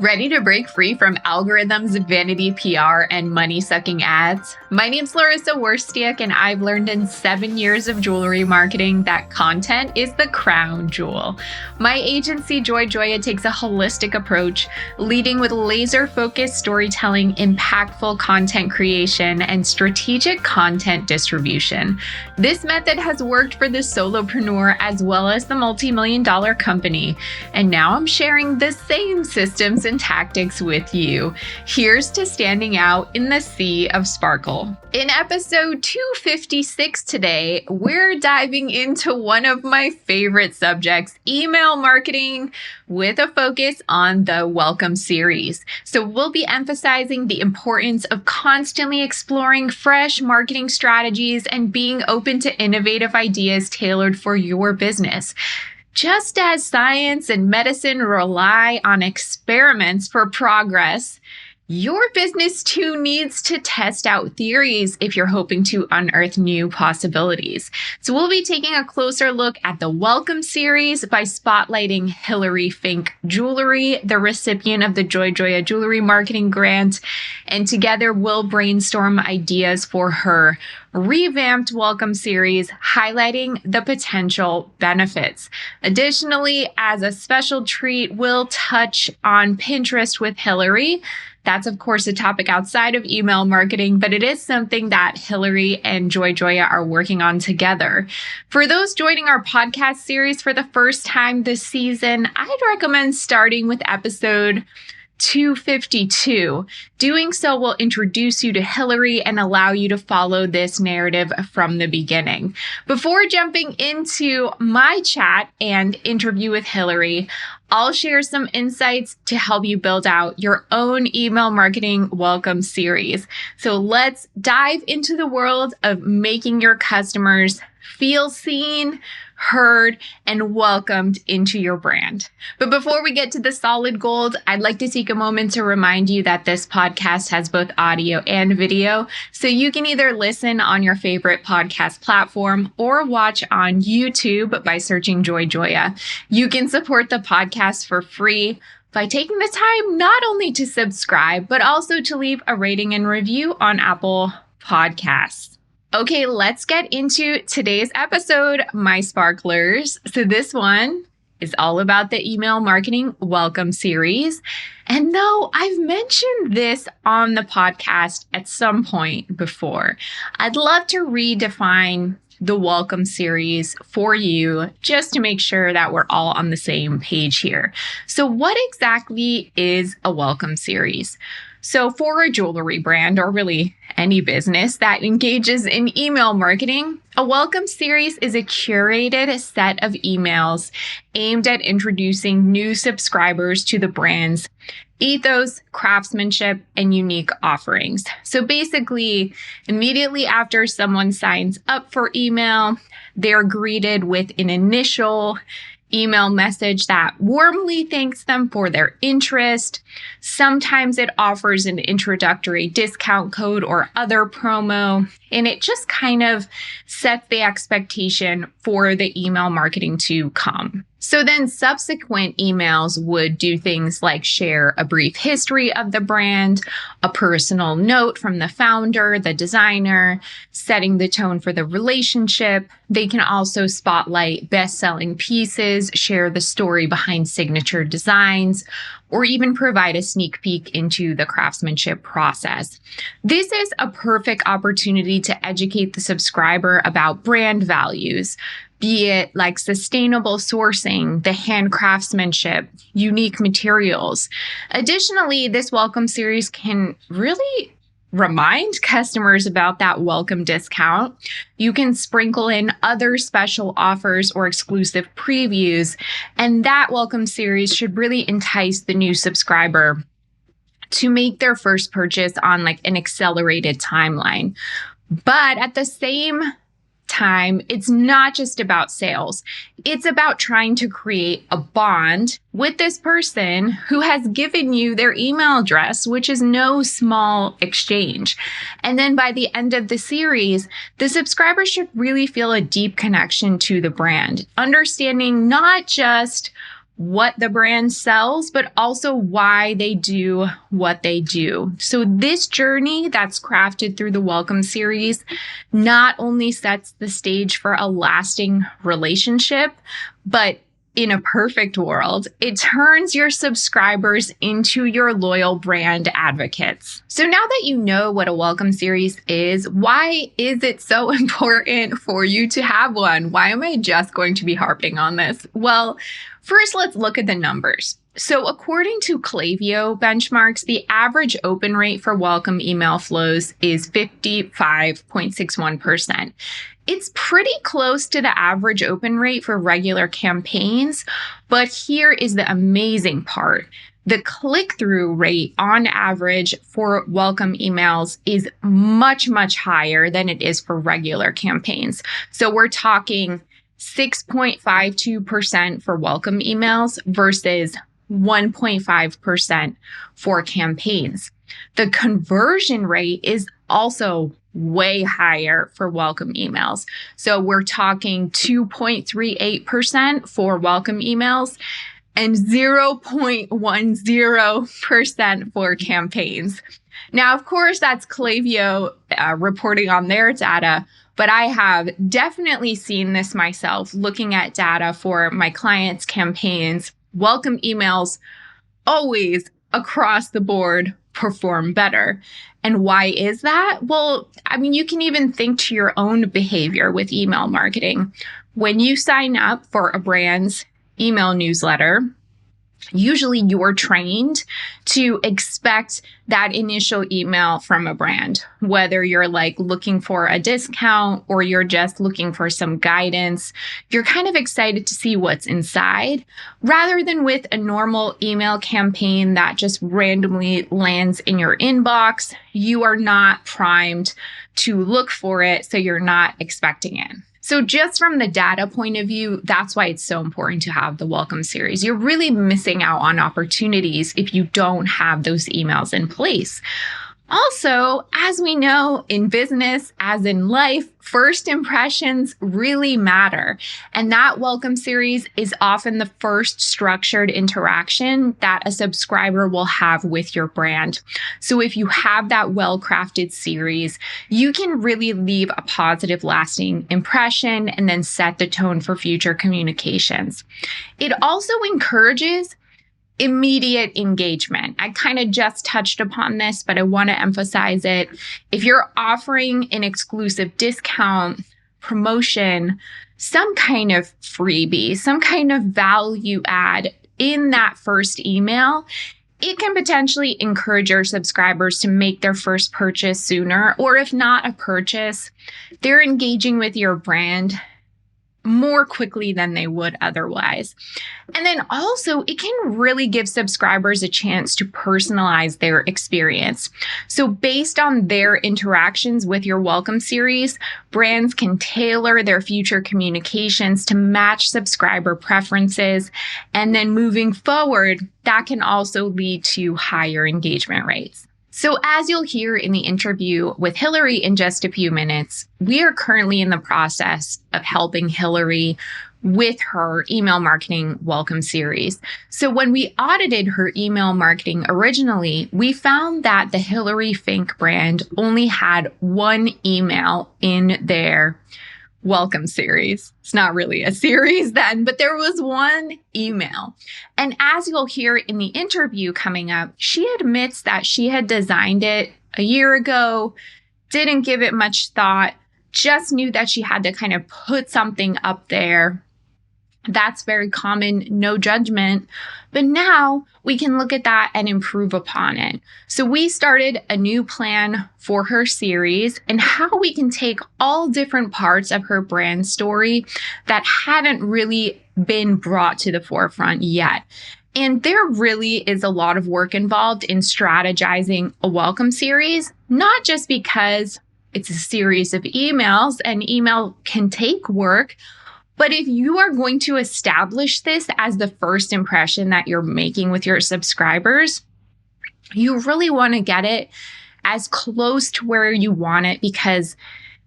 Ready to break free from algorithms, vanity PR, and money-sucking ads? My name's Larissa Werstiak, and I've learned in 7 years of jewelry marketing that content is the crown jewel. My agency, Joya, takes a holistic approach, leading with laser-focused storytelling, impactful content creation, and strategic content distribution. This method has worked for the solopreneur as well as the multi-million-dollar company, and now I'm sharing the same systems and tactics with you. Here's to standing out in the sea of sparkle. In episode 256 today, we're diving into one of my favorite subjects, email marketing, with a focus on the Welcome series. So we'll be emphasizing the importance of constantly exploring fresh marketing strategies and being open to innovative ideas tailored for your business. Just as science and medicine rely on experiments for progress, your business too needs to test out theories if you're hoping to unearth new possibilities. So we'll be taking a closer look at the Welcome series by spotlighting Hilary Fink Jewelry, the recipient of the Joya Jewelry Marketing Grant, and together we'll brainstorm ideas for her revamped Welcome series, highlighting the potential benefits. Additionally, as a special treat, we'll touch on Pinterest with Hilary. That's, of course, a topic outside of email marketing, but it is something that Hilary and Joya are working on together. For those joining our podcast series for the first time this season, I'd recommend starting with episode 252. Doing so will introduce you to Hilary and allow you to follow this narrative from the beginning. Before jumping into my chat and interview with Hilary, I'll share some insights to help you build out your own email marketing Welcome series. So let's dive into the world of making your customers feel seen, heard, and welcomed into your brand. But before we get to the solid gold, I'd like to take a moment to remind you that this podcast has both audio and video, so you can either listen on your favorite podcast platform or watch on YouTube by searching Joya. You can support the podcast for free by taking the time not only to subscribe, but also to leave a rating and review on Apple Podcasts. Okay, let's get into today's episode, my sparklers. So this one is all about the email marketing Welcome series. And though I've mentioned this on the podcast at some point before, I'd love to redefine the Welcome series for you just to make sure that we're all on the same page here. So what exactly is a Welcome series? So for a jewelry brand, or really any business that engages in email marketing, a Welcome series is a curated set of emails aimed at introducing new subscribers to the brand's ethos, craftsmanship, and unique offerings. So basically, immediately after someone signs up for email, they're greeted with an initial email message that warmly thanks them for their interest. Sometimes it offers an introductory discount code or other promo, and it just kind of sets the expectation for the email marketing to come. So then subsequent emails would do things like share a brief history of the brand, a personal note from the founder, the designer, setting the tone for the relationship. They can also spotlight best-selling pieces, share the story behind signature designs, or even provide a sneak peek into the craftsmanship process. This is a perfect opportunity to educate the subscriber about brand values, be it like sustainable sourcing, the hand craftsmanship, unique materials. Additionally, this Welcome series can really remind customers about that welcome discount. You can sprinkle in other special offers or exclusive previews, and that Welcome series should really entice the new subscriber to make their first purchase on like an accelerated timeline. But at the same time, it's not just about sales. It's about trying to create a bond with this person who has given you their email address, which is no small exchange. And then by the end of the series, the subscriber should really feel a deep connection to the brand, understanding not just what the brand sells, but also why they do what they do. So this journey that's crafted through the Welcome series not only sets the stage for a lasting relationship, but in a perfect world, it turns your subscribers into your loyal brand advocates. So now that you know what a Welcome series is, why is it so important for you to have one? Why am I just going to be harping on this? Well, first, let's look at the numbers. So according to Klaviyo benchmarks, the average open rate for Welcome email flows is 55.61%. It's pretty close to the average open rate for regular campaigns, but here is the amazing part. The click-through rate on average for Welcome emails is much, much higher than it is for regular campaigns. So we're talking 6.52% for Welcome emails versus 1.5% for campaigns. The conversion rate is also way higher for Welcome emails. So we're talking 2.38% for Welcome emails and 0.10% for campaigns. Now, of course, that's Klaviyo reporting on their data, but I have definitely seen this myself looking at data for my clients' campaigns. Welcome emails always across the board perform better. And why is that? Well, I mean, you can even think to your own behavior with email marketing. When you sign up for a brand's email newsletter, usually you're trained to expect that initial email from a brand, whether you're like looking for a discount or you're just looking for some guidance. You're kind of excited to see what's inside rather than with a normal email campaign that just randomly lands in your inbox. You are not primed to look for it, so you're not expecting it. So just from the data point of view, that's why it's so important to have the Welcome series. You're really missing out on opportunities if you don't have those emails in place. Also, as we know in business, as in life, first impressions really matter. And that Welcome series is often the first structured interaction that a subscriber will have with your brand. So if you have that well-crafted series, you can really leave a positive, lasting impression and then set the tone for future communications. It also encourages immediate engagement. I kind of just touched upon this, but I want to emphasize it. If you're offering an exclusive discount, promotion, some kind of freebie, some kind of value add in that first email, it can potentially encourage your subscribers to make their first purchase sooner, or if not a purchase, they're engaging with your brand more quickly than they would otherwise. And then also, it can really give subscribers a chance to personalize their experience. So based on their interactions with your Welcome series, brands can tailor their future communications to match subscriber preferences. And then moving forward, that can also lead to higher engagement rates. So as you'll hear in the interview with Hilary in just a few minutes, we are currently in the process of helping Hilary with her email marketing Welcome series. So when we audited her email marketing originally, we found that the Hilary Fink brand only had one email in their Welcome series. It's not really a series then, but there was one email. And as you'll hear in the interview coming up, she admits that she had designed it a year ago, didn't give it much thought, just knew that she had to kind of put something up there. That's very common, no judgment. But now we can look at that and improve upon it. So we started a new plan for her series and how we can take all different parts of her brand story that hadn't really been brought to the forefront yet. And there really is a lot of work involved in strategizing a Welcome series, not just because it's a series of emails and email can take work, but if you are going to establish this as the first impression that you're making with your subscribers, you really want to get it as close to where you want it, because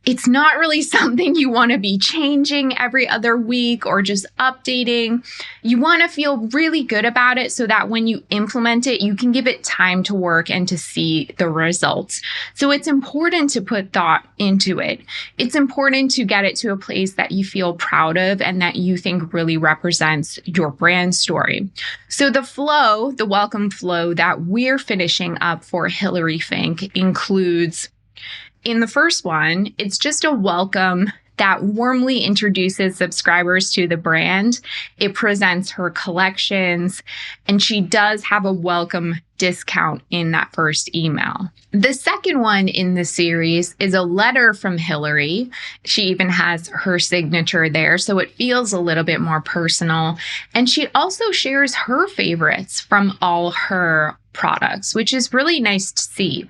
It's not really something you want to be changing every other week or just updating. You want to feel really good about it so that when you implement it, you can give it time to work and to see the results. So it's important to put thought into it. It's important to get it to a place that you feel proud of and that you think really represents your brand story. So the welcome flow that we're finishing up for Hilary Fink includes, in the first one, it's just a welcome that warmly introduces subscribers to the brand. It presents her collections, and she does have a welcome discount in that first email. The second one in the series is a letter from Hilary. She even has her signature there, so it feels a little bit more personal. And she also shares her favorites from all her products, which is really nice to see.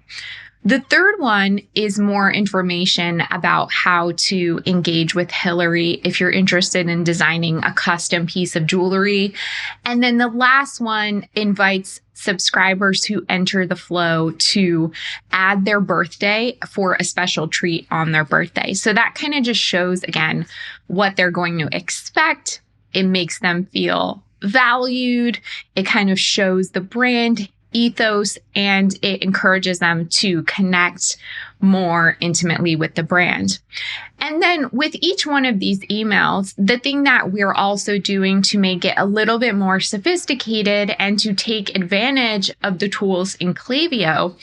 The third one is more information about how to engage with Hilary if you're interested in designing a custom piece of jewelry. And then the last one invites subscribers who enter the flow to add their birthday for a special treat on their birthday. So that kind of just shows, again, what they're going to expect. It makes them feel valued. It kind of shows the brand ethos, and it encourages them to connect more intimately with the brand. And then with each one of these emails, the thing that we're also doing to make it a little bit more sophisticated and to take advantage of the tools in Klaviyo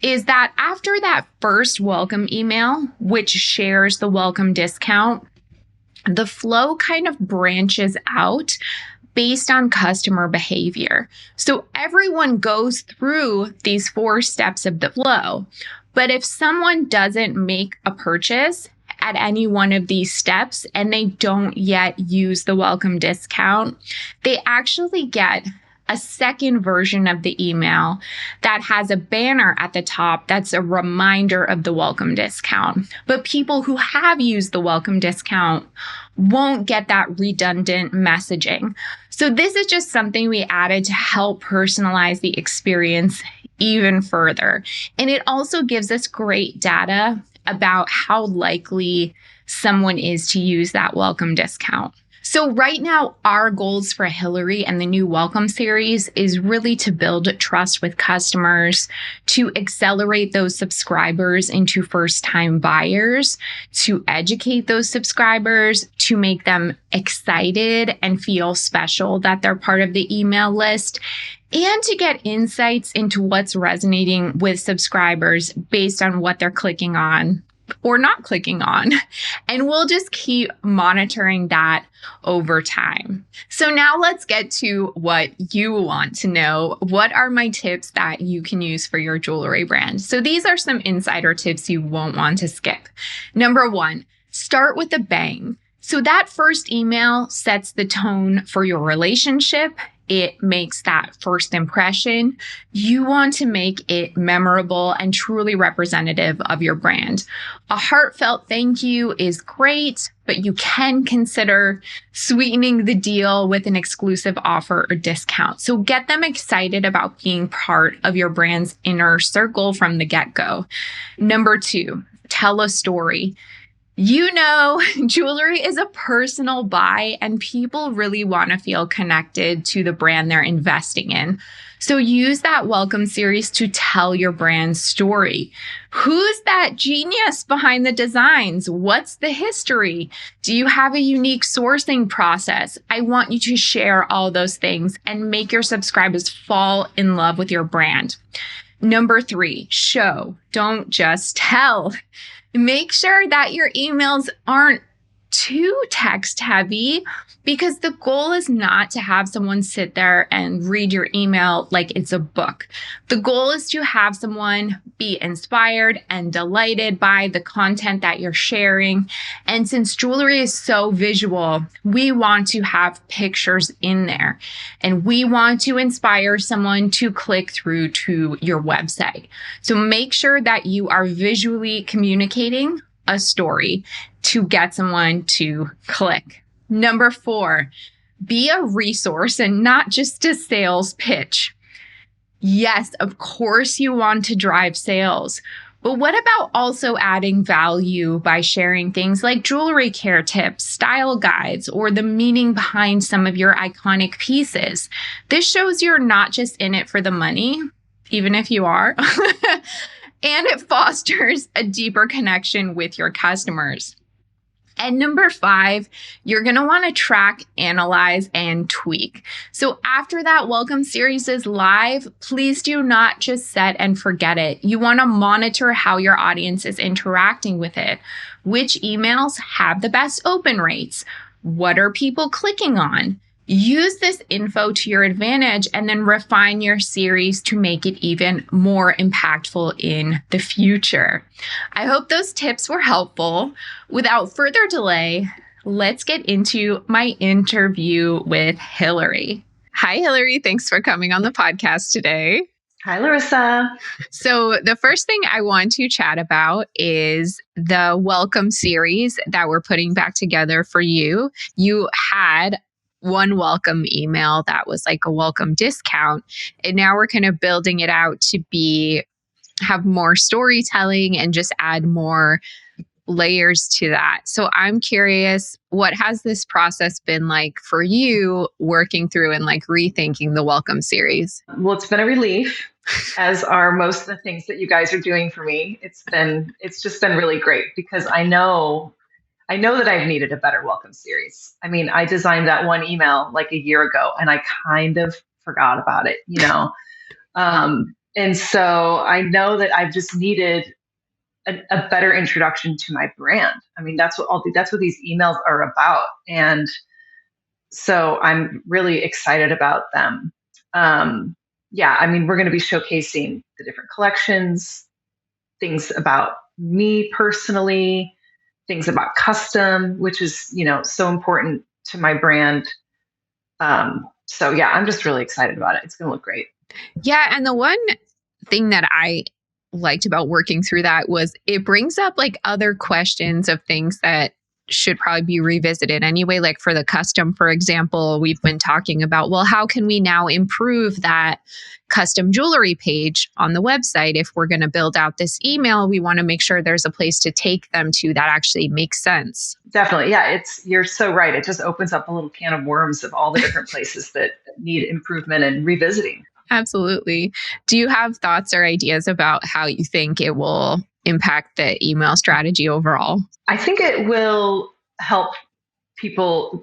is that after that first welcome email, which shares the welcome discount, the flow kind of branches out based on customer behavior. So everyone goes through these 4 steps of the flow. But if someone doesn't make a purchase at any one of these steps and they don't yet use the welcome discount, they actually get a second version of the email that has a banner at the top that's a reminder of the welcome discount. But people who have used the welcome discount won't get that redundant messaging. So this is just something we added to help personalize the experience even further. And it also gives us great data about how likely someone is to use that welcome discount. So right now, our goals for Hilary and the new Welcome series is really to build trust with customers, to accelerate those subscribers into first-time buyers, to educate those subscribers, to make them excited and feel special that they're part of the email list, and to get insights into what's resonating with subscribers based on what they're clicking on or not clicking on. And we'll just keep monitoring that over time. So now let's get to what you want to know. What are my tips that you can use for your jewelry brand? So these are some insider tips you won't want to skip. Number 1, start with a bang. So that first email sets the tone for your relationship. It makes that first impression. You want to make it memorable and truly representative of your brand. A heartfelt thank you is great, but you can consider sweetening the deal with an exclusive offer or discount. So get them excited about being part of your brand's inner circle from the get-go. Number 2, tell a story. You know, jewelry is a personal buy and people really want to feel connected to the brand they're investing in. So use that welcome series to tell your brand's story. Who's that genius behind the designs? What's the history? Do you have a unique sourcing process? I want you to share all those things and make your subscribers fall in love with your brand. Number 3, show, don't just tell. Make sure that your emails aren't too text heavy because the goal is not to have someone sit there and read your email like it's a book. The goal is to have someone be inspired and delighted by the content that you're sharing. And since jewelry is so visual, we want to have pictures in there and we want to inspire someone to click through to your website. So make sure that you are visually communicating a story to get someone to click. Number 4, be a resource and not just a sales pitch. Yes, of course you want to drive sales. But what about also adding value by sharing things like jewelry care tips, style guides, or the meaning behind some of your iconic pieces? This shows you're not just in it for the money, even if you are, and it fosters a deeper connection with your customers. And number 5, you're going to want to track, analyze, and tweak. So after that welcome series is live, please do not just set and forget it. You want to monitor how your audience is interacting with it. Which emails have the best open rates? What are people clicking on? Use this info to your advantage and then refine your series to make it even more impactful in the future. I hope those tips were helpful. Without further delay, let's get into my interview with Hilary. Hi, Hilary. Thanks for coming on the podcast today. Hi, Larissa. So the first thing I want to chat about is the welcome series that we're putting back together for you. You had one welcome email that was like a welcome discount. And now we're kind of building it out to have more storytelling and just add more layers to that. So I'm curious, what has this process been like for you working through and like rethinking the welcome series? Well, it's been a relief, as are most of the things that you guys are doing for me. It's just been really great because I know that I've needed a better welcome series. I mean, I designed that one email like a year ago and I kind of forgot about it, and so I know that I've just needed a better introduction to my brand. I mean, that's what these emails are about. And so I'm really excited about them. I mean, we're going to be showcasing the different collections, things about me personally, things about custom, which is, so important to my brand. I'm just really excited about it. It's going to look great. Yeah. And the one thing that I liked about working through that was it brings up like other questions of things that should probably be revisited anyway. Like for the custom, for example, we've been talking about, well, how can we now improve that custom jewelry page on the website? If we're going to build out this email, we want to make sure there's a place to take them to that actually makes sense. Definitely. Yeah, you're so right. It just opens up a little can of worms of all the different places that need improvement and revisiting. Absolutely. Do you have thoughts or ideas about how you think it will impact the email strategy overall? I think it will help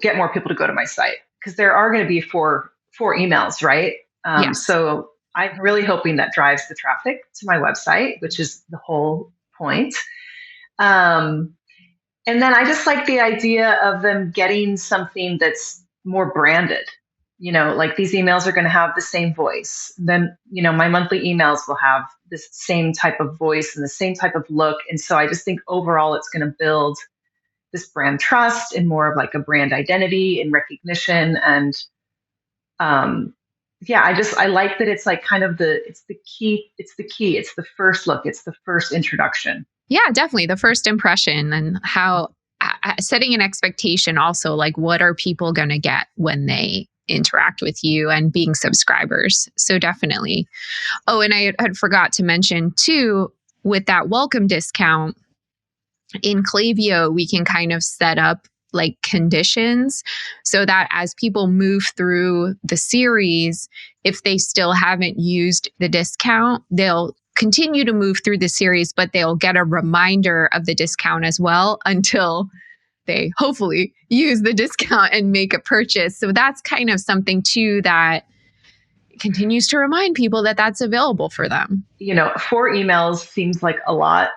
get more people to go to my site because there are going to be four emails, right? Yes. So I'm really hoping that drives the traffic to my website, which is the whole point. And then I just like the idea of them getting something that's more branded. Like these emails are going to have the same voice. Then, my monthly emails will have this same type of voice and the same type of look. And so I just think overall it's going to build this brand trust and more of like a brand identity and recognition. And I like that it's like kind of it's the key. It's the first look. It's the first introduction. Yeah, definitely. The first impression and how setting an expectation also, like what are people going to get when they interact with you and being subscribers. So definitely. Oh, and I had forgot to mention too, with that welcome discount in Klaviyo, we can kind of set up like conditions so that as people move through the series, if they still haven't used the discount, they'll continue to move through the series, but they'll get a reminder of the discount as well until they hopefully use the discount and make a purchase. So that's kind of something too that continues to remind people that that's available for them. 4 emails seems like a lot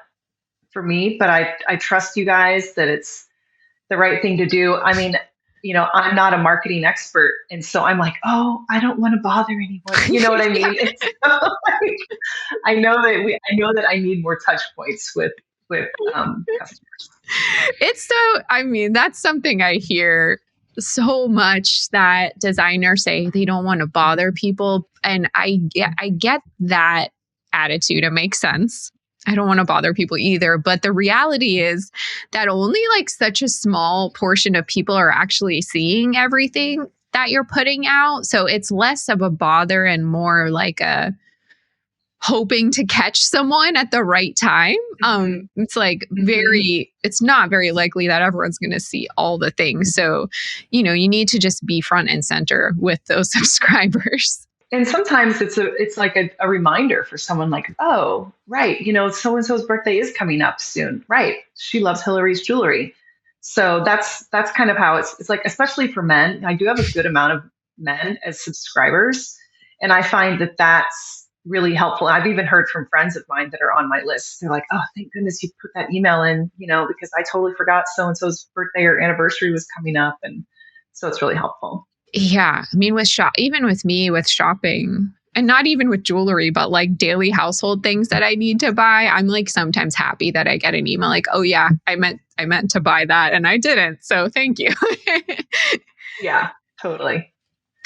for me, but I trust you guys that it's the right thing to do. I mean, I'm not a marketing expert. And so I'm like, oh, I don't want to bother anyone. You know what I mean? I know that I need more touch points with customers. That's something I hear so much, that designers say they don't want to bother people. And I get that attitude. It makes sense. I don't want to bother people either. But the reality is that only like such a small portion of people are actually seeing everything that you're putting out. So it's less of a bother and more like hoping to catch someone at the right time. It's like it's not very likely that everyone's going to see all the things. So, you need to just be front and center with those subscribers. And sometimes it's like a reminder for someone like, oh, right, so and so's birthday is coming up soon. Right. She loves Hilary's jewelry. So that's kind of how it's like, especially for men. I do have a good amount of men as subscribers. And I find that that's really helpful. I've even heard from friends of mine that are on my list. They're like, oh, thank goodness you put that email in, because I totally forgot so and so's birthday or anniversary was coming up. And so it's really helpful. Yeah. I mean, even with me with shopping, and not even with jewelry, but like daily household things that I need to buy, I'm like sometimes happy that I get an email like, oh yeah, I meant to buy that and I didn't. So thank you. Yeah, totally.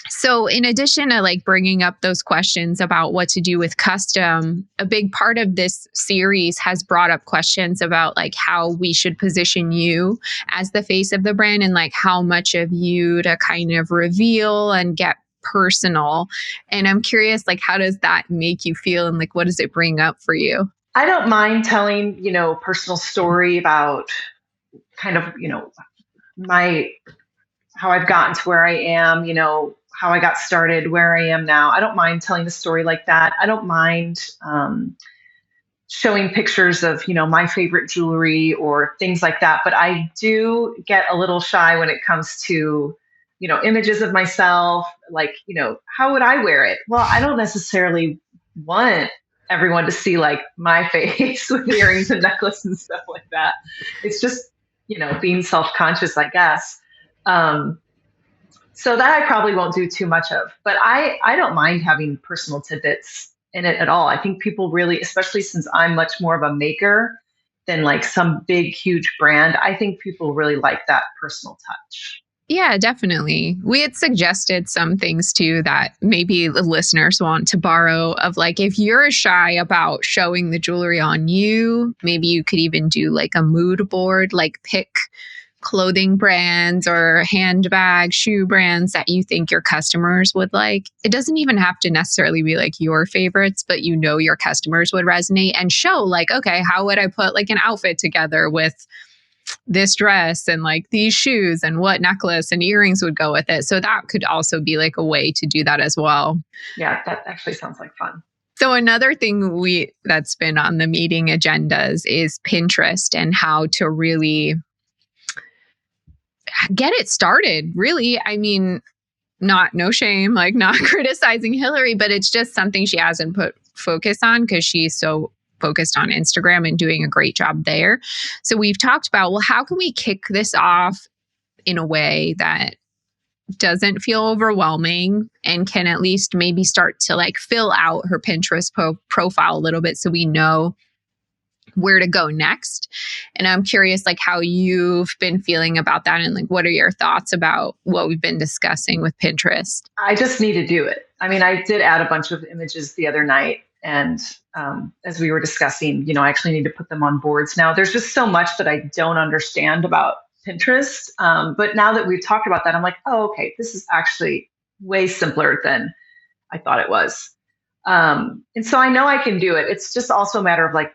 So in addition to like bringing up those questions about what to do with custom, a big part of this series has brought up questions about like how we should position you as the face of the brand and like how much of you to kind of reveal and get personal. And I'm curious, like, how does that make you feel? And like, what does it bring up for you? I don't mind telling, personal story about kind of, how I've gotten to where I am, how I got started, where I am now. I don't mind telling a story like that. I don't mind showing pictures of, my favorite jewelry or things like that. But I do get a little shy when it comes to, images of myself, like, how would I wear it? Well, I don't necessarily want everyone to see like my face with earrings and necklace and stuff like that. It's just, being self-conscious, I guess. So that I probably won't do too much of, but I don't mind having personal tidbits in it at all. I think people really, especially since I'm much more of a maker than like some big, huge brand, I think people really like that personal touch. Yeah, definitely. We had suggested some things too that maybe the listeners want to borrow of like, if you're shy about showing the jewelry on you, maybe you could even do like a mood board, like pick clothing brands or handbag, shoe brands that you think your customers would like. It doesn't even have to necessarily be like your favorites, but your customers would resonate and show like, okay, how would I put like an outfit together with this dress and like these shoes and what necklace and earrings would go with it. So that could also be like a way to do that as well. Yeah, that actually sounds like fun. So another thing that's been on the meeting agendas is Pinterest and how to really get it started. Really, I mean, no shame, like not criticizing Hilary, but it's just something she hasn't put focus on because she's so focused on Instagram and doing a great job there. So we've talked about, well, how can we kick this off in a way that doesn't feel overwhelming and can at least maybe start to like fill out her Pinterest profile a little bit so we know where to go next. And I'm curious like how you've been feeling about that and like what are your thoughts about what we've been discussing with Pinterest? I just need to do it. I mean, I did add a bunch of images the other night and as we were discussing, I actually need to put them on boards. Now there's just so much that I don't understand about Pinterest. But now that we've talked about that, I'm like, oh, okay, this is actually way simpler than I thought it was. And so I know I can do it. It's just also a matter of like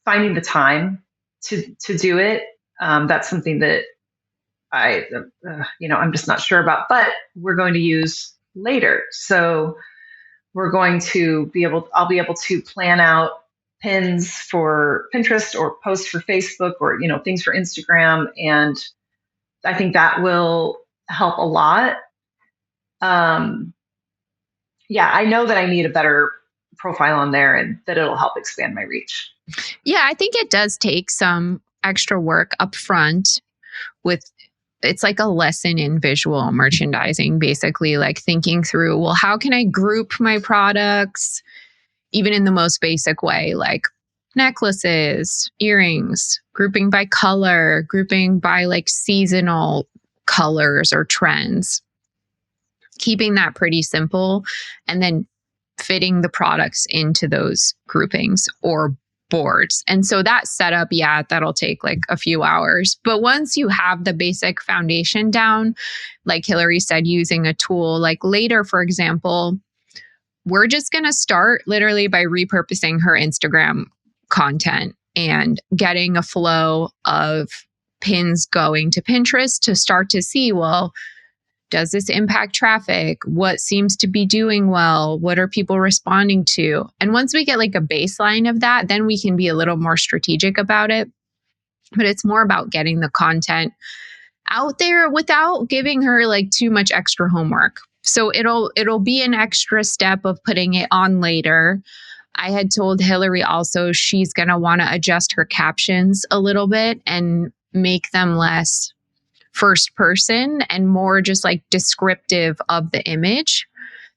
finding the time to do it. That's something that I'm just not sure about, but we're going to use later. So we're going to I'll be able to plan out pins for Pinterest or posts for Facebook or, things for Instagram. And I think that will help a lot. Yeah, I know that I need a better profile on there and that it'll help expand my reach. Yeah, I think it does take some extra work up front it's like a lesson in visual merchandising, basically like thinking through, well, how can I group my products even in the most basic way, like necklaces, earrings, grouping by color, grouping by like seasonal colors or trends, keeping that pretty simple and then fitting the products into those groupings or boards. And so that setup, yeah, that'll take like a few hours. But once you have the basic foundation down, like Hilary said, using a tool like later, for example, we're just going to start literally by repurposing her Instagram content and getting a flow of pins going to Pinterest to start to see, well, does this impact traffic? What seems to be doing well? What are people responding to? And once we get like a baseline of that, then we can be a little more strategic about it. But it's more about getting the content out there without giving her like too much extra homework. So it'll be an extra step of putting it on later. I had told Hilary also she's going to want to adjust her captions a little bit and make them less first person and more just like descriptive of the image,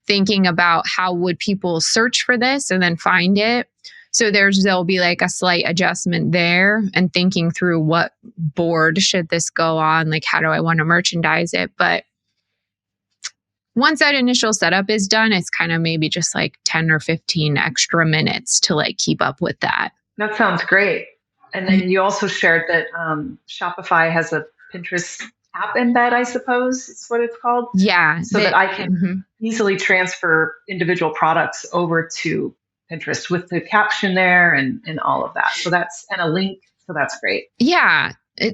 thinking about how would people search for this and then find it. So there'll be like a slight adjustment there and thinking through what board should this go on? Like, how do I want to merchandise it? But once that initial setup is done, it's kind of maybe just like 10 or 15 extra minutes to like keep up with that. That sounds great. And then you also shared that Shopify has a Pinterest app embed, I suppose is what it's called. Yeah. So that I can easily transfer individual products over to Pinterest with the caption there and all of that. So and a link. So that's great. Yeah.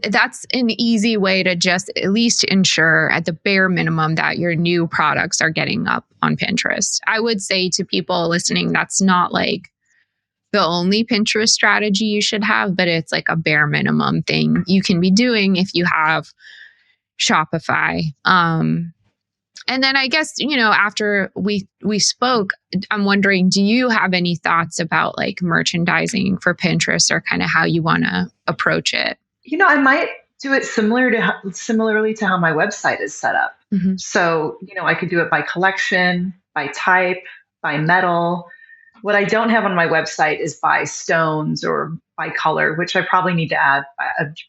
That's an easy way to just at least ensure at the bare minimum that your new products are getting up on Pinterest. I would say to people listening, that's not like the only Pinterest strategy you should have, but it's like a bare minimum thing you can be doing if you have Shopify. And then I guess, after we spoke, I'm wondering, do you have any thoughts about like merchandising for Pinterest or kind of how you want to approach it? I might do it similarly to how my website is set up. Mm-hmm. So, I could do it by collection, by type, by metal. What I don't have on my website is by stones or by color, which I probably need to add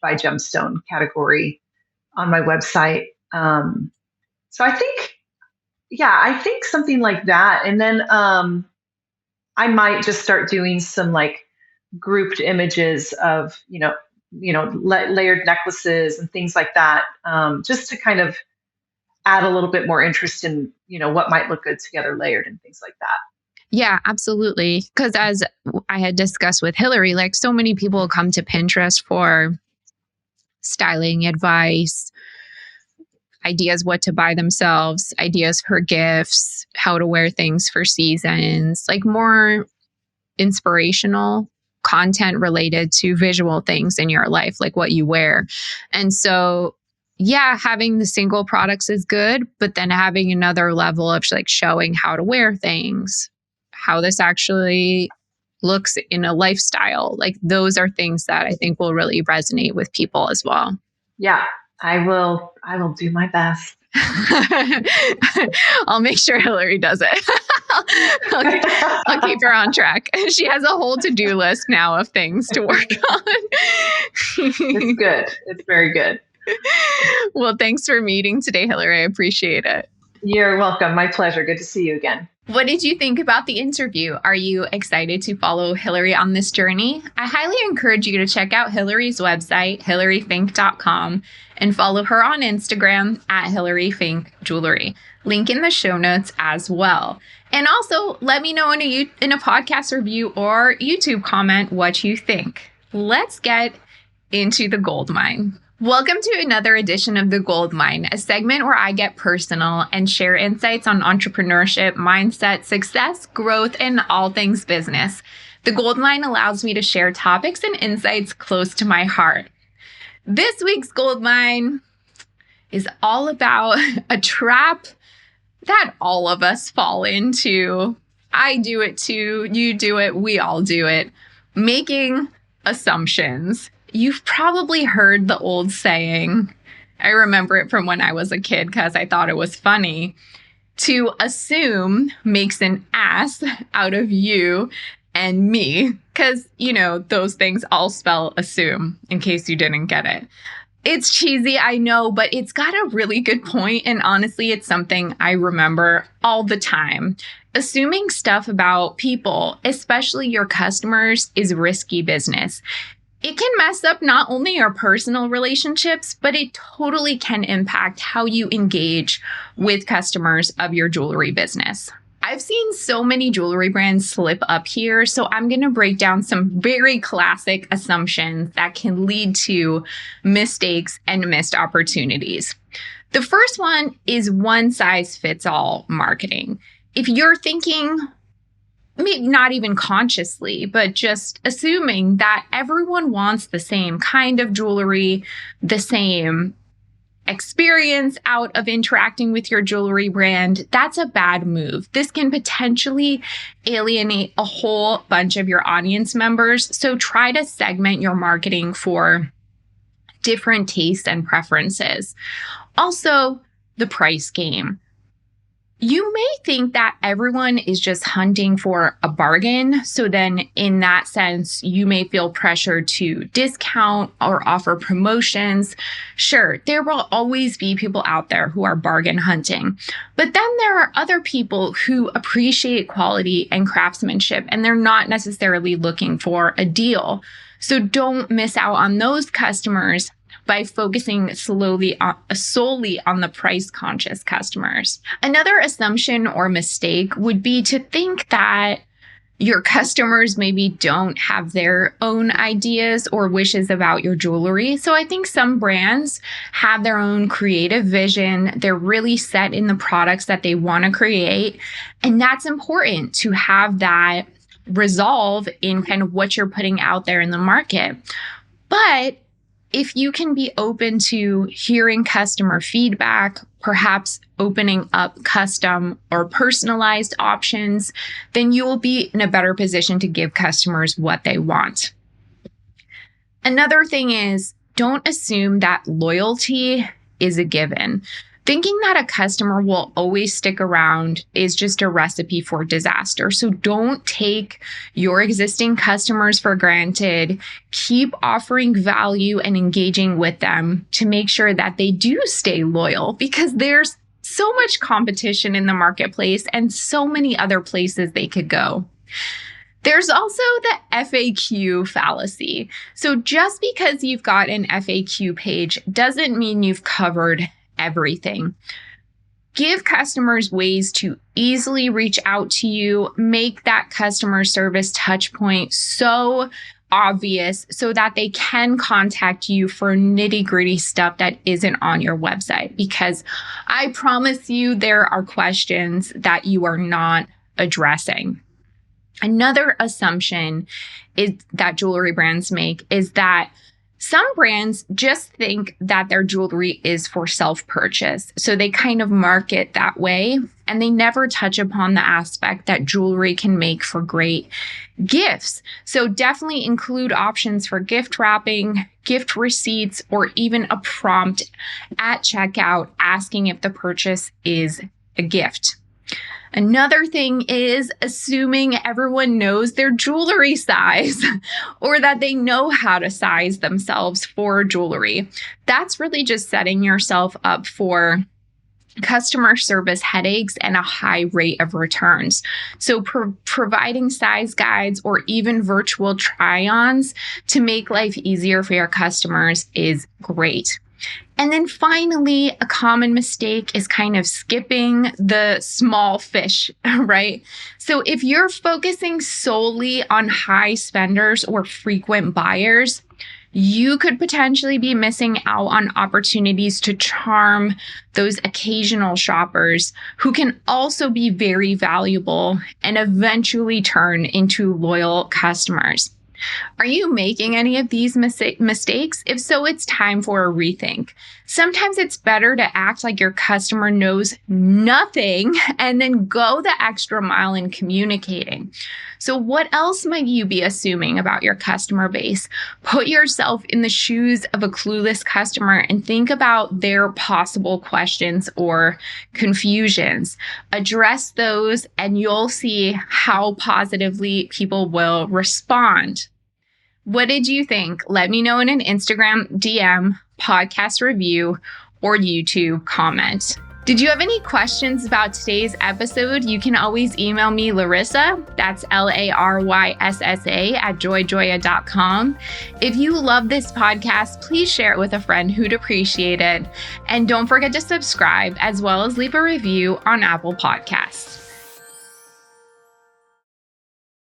by gemstone category on my website. So I think something like that. And then I might just start doing some like grouped images of, layered necklaces and things like that, just to kind of add a little bit more interest in, what might look good together layered and things like that. Yeah, absolutely. Because as I had discussed with Hilary, like so many people come to Pinterest for styling advice, ideas what to buy themselves, ideas for gifts, how to wear things for seasons, like more inspirational content related to visual things in your life, like what you wear. And so, yeah, having the single products is good, but then having another level of like showing how to wear things, how this actually looks in a lifestyle, like those are things that I think will really resonate with people as well. Yeah, I will do my best. I'll make sure Hilary does it. I'll keep her on track. She has a whole to-do list now of things to work on. It's good. It's very good. Well, thanks for meeting today, Hilary. I appreciate it. You're welcome. My pleasure. Good to see you again. What did you think about the interview? Are you excited to follow Hilary on this journey? I highly encourage you to check out Hilary's website, hilaryfink.com, and follow her on Instagram at hilaryfinkjewelry. Link in the show notes as well. And also let me know in a podcast review or YouTube comment what you think. Let's get into the gold mine. Welcome to another edition of The Gold Mine, a segment where I get personal and share insights on entrepreneurship, mindset, success, growth, and all things business. The Gold Mine allows me to share topics and insights close to my heart. This week's Gold Mine is all about a trap that all of us fall into. I do it too, you do it, we all do it. Making assumptions. You've probably heard the old saying, I remember it from when I was a kid because I thought it was funny, to assume makes an ass out of you and me. Because, those things all spell assume, in case you didn't get it. It's cheesy, I know, but it's got a really good point, and honestly, it's something I remember all the time. Assuming stuff about people, especially your customers, is risky business. It can mess up not only your personal relationships, but it totally can impact how you engage with customers of your jewelry business. I've seen so many jewelry brands slip up here, so I'm going to break down some very classic assumptions that can lead to mistakes and missed opportunities. The first one is one size fits all marketing. If you're thinking, maybe not even consciously, but just assuming that everyone wants the same kind of jewelry, the same experience out of interacting with your jewelry brand, that's a bad move. This can potentially alienate a whole bunch of your audience members. So try to segment your marketing for different tastes and preferences. Also, the price game. You may think that everyone is just hunting for a bargain. So then in that sense, you may feel pressure to discount or offer promotions. Sure, there will always be people out there who are bargain hunting. But then there are other people who appreciate quality and craftsmanship, and they're not necessarily looking for a deal. So don't miss out on those customers by focusing solely on the price-conscious customers. Another assumption or mistake would be to think that your customers maybe don't have their own ideas or wishes about your jewelry. So I think some brands have their own creative vision. They're really set in the products that they want to create. And that's important to have that resolve in kind of what you're putting out there in the market. But if you can be open to hearing customer feedback, perhaps opening up custom or personalized options, then you will be in a better position to give customers what they want. Another thing is, don't assume that loyalty is a given. Thinking that a customer will always stick around is just a recipe for disaster. So don't take your existing customers for granted. Keep offering value and engaging with them to make sure that they do stay loyal, because there's so much competition in the marketplace and so many other places they could go. There's also the FAQ fallacy. So just because you've got an FAQ page doesn't mean you've covered everything. Give customers ways to easily reach out to you. Make that customer service touch point so obvious so that they can contact you for nitty-gritty stuff that isn't on your website. Because I promise you, there are questions that you are not addressing. Another assumption is that jewelry brands make is that some brands just think that their jewelry is for self-purchase. So they kind of market that way, and they never touch upon the aspect that jewelry can make for great gifts. So definitely include options for gift wrapping, gift receipts, or even a prompt at checkout asking if the purchase is a gift. Another thing is assuming everyone knows their jewelry size or that they know how to size themselves for jewelry. That's really just setting yourself up for customer service headaches and a high rate of returns. So providing size guides or even virtual try-ons to make life easier for your customers is great. And then finally, a common mistake is kind of skipping the small fish, right? So if you're focusing solely on high spenders or frequent buyers, you could potentially be missing out on opportunities to charm those occasional shoppers who can also be very valuable and eventually turn into loyal customers. Are you making any of these mistakes? If so, it's time for a rethink. Sometimes it's better to act like your customer knows nothing and then go the extra mile in communicating. So what else might you be assuming about your customer base? Put yourself in the shoes of a clueless customer and think about their possible questions or confusions. Address those and you'll see how positively people will respond. What did you think? Let me know in an Instagram DM, podcast review, or YouTube comment. Did you have any questions about today's episode? You can always email me, Larissa, that's LARYSSA @joyjoya.com. If you love this podcast, please share it with a friend who'd appreciate it. And don't forget to subscribe as well as leave a review on Apple Podcasts.